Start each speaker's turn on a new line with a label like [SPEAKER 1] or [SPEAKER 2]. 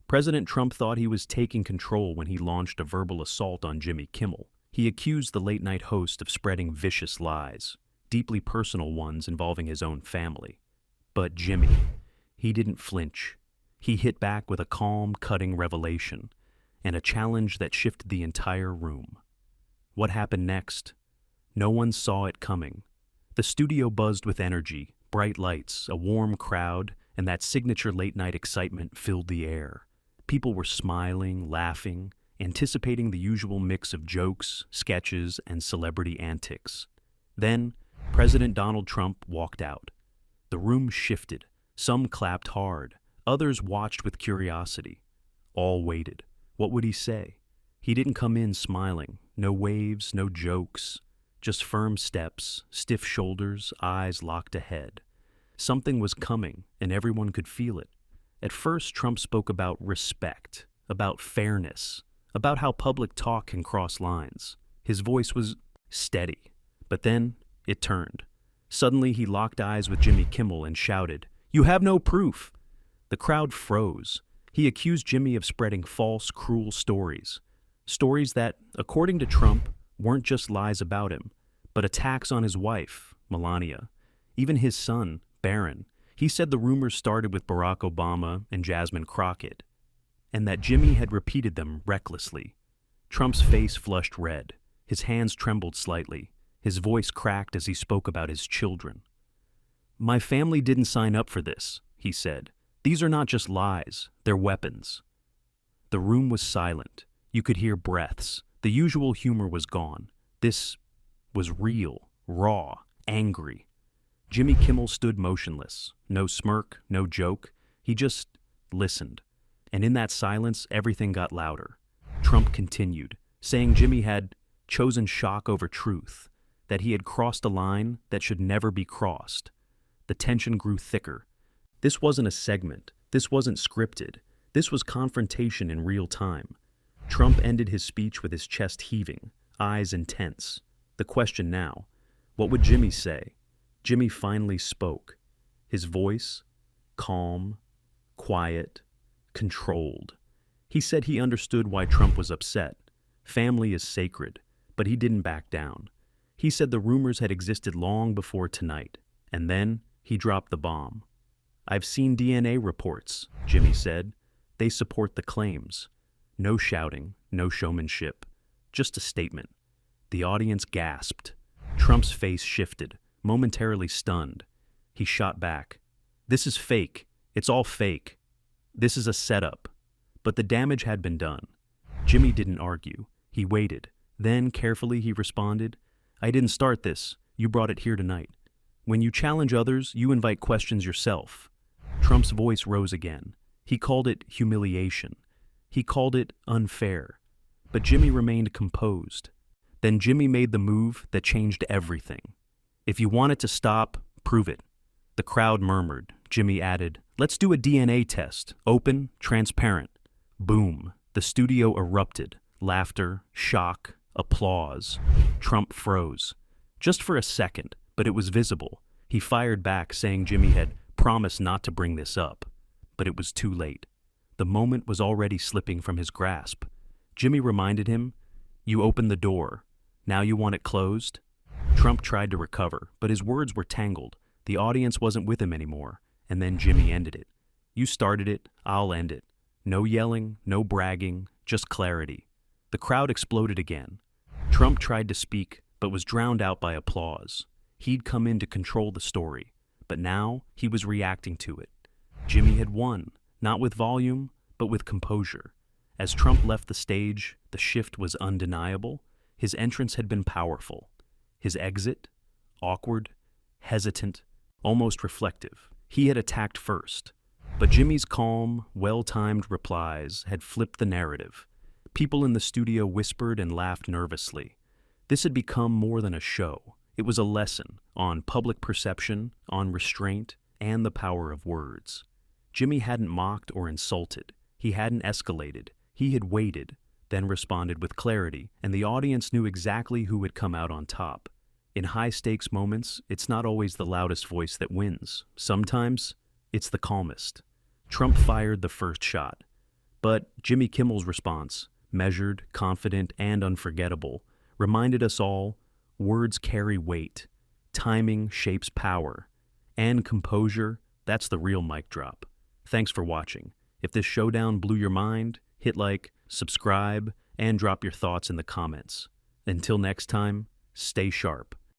[SPEAKER 1] President Trump thought he was taking control when he launched a verbal assault on Jimmy Kimmel. He accused the late-night host of spreading vicious lies, deeply personal ones involving his own family. But Jimmy, he didn't flinch. He hit back with a calm, cutting revelation, and a challenge that shifted the entire room. What happened next? No one saw it coming. The studio buzzed with energy, bright lights, a warm crowd, and that signature late-night excitement filled the air. People were smiling, laughing, anticipating the usual mix of jokes, sketches, and celebrity antics. Then, President Donald Trump walked out. The room shifted. Some clapped hard. Others watched with curiosity. All waited. What would he say? He didn't come in smiling. No waves, no jokes. Just firm steps, stiff shoulders, eyes locked ahead. Something was coming, and everyone could feel it. At first, Trump spoke about respect, about fairness, about how public talk can cross lines. His voice was steady. But then, it turned. Suddenly, he locked eyes with Jimmy Kimmel and shouted, "You have no proof!" The crowd froze. He accused Jimmy of spreading false, cruel stories. Stories that, according to Trump, weren't just lies about him, but attacks on his wife, Melania, even his son, Barron. He said the rumors started with Barack Obama and Jasmine Crockett, and that Jimmy had repeated them recklessly. Trump's face flushed red. His hands trembled slightly. His voice cracked as he spoke about his children. "My family didn't sign up for this," he said. "These are not just lies, they're weapons." The room was silent. You could hear breaths. The usual humor was gone. This was real, raw, angry. Jimmy Kimmel stood motionless. No smirk, no joke. He just listened. And in that silence, everything got louder. Trump continued, saying Jimmy had chosen shock over truth, that he had crossed a line that should never be crossed. The tension grew thicker. This wasn't a segment. This wasn't scripted. This was confrontation in real time. Trump ended his speech with his chest heaving, eyes intense. The question now, what would Jimmy say? Jimmy finally spoke. His voice, calm, quiet, controlled. He said he understood why Trump was upset. Family is sacred, but he didn't back down. He said the rumors had existed long before tonight, and then he dropped the bomb. "I've seen DNA reports," Jimmy said. "They support the claims." No shouting, no showmanship, just a statement. The audience gasped. Trump's face shifted, momentarily stunned. He shot back. "This is fake. It's all fake. This is a setup." But the damage had been done. Jimmy didn't argue. He waited. Then, carefully, he responded, "I didn't start this. You brought it here tonight. When you challenge others, you invite questions yourself." Trump's voice rose again. He called it humiliation. He called it unfair. But Jimmy remained composed. Then Jimmy made the move that changed everything. "If you want it to stop, prove it." The crowd murmured. Jimmy added, "Let's do a DNA test. Open, transparent." Boom. The studio erupted. Laughter, shock, applause. Trump froze. Just for a second, but it was visible. He fired back, saying Jimmy had promised not to bring this up. But it was too late. The moment was already slipping from his grasp. Jimmy reminded him, "You opened the door. Now you want it closed?" Trump tried to recover, but his words were tangled. The audience wasn't with him anymore. And then Jimmy ended it. "You started it, I'll end it." No yelling, no bragging, just clarity. The crowd exploded again. Trump tried to speak, but was drowned out by applause. He'd come in to control the story, but now he was reacting to it. Jimmy had won, not with volume, but with composure. As Trump left the stage, the shift was undeniable. His entrance had been powerful. His exit, awkward, hesitant, almost reflective. He had attacked first. But Jimmy's calm, well-timed replies had flipped the narrative. People in the studio whispered and laughed nervously. This had become more than a show. It was a lesson on public perception, on restraint, and the power of words. Jimmy hadn't mocked or insulted. He hadn't escalated. He had waited, then responded with clarity, and the audience knew exactly who had come out on top. In high-stakes moments, it's not always the loudest voice that wins. Sometimes, it's the calmest. Trump fired the first shot. But Jimmy Kimmel's response, measured, confident, and unforgettable, reminded us all words carry weight, timing shapes power, and composure, that's the real mic drop. Thanks for watching. If this showdown blew your mind, hit like, subscribe, and drop your thoughts in the comments. Until next time, stay sharp.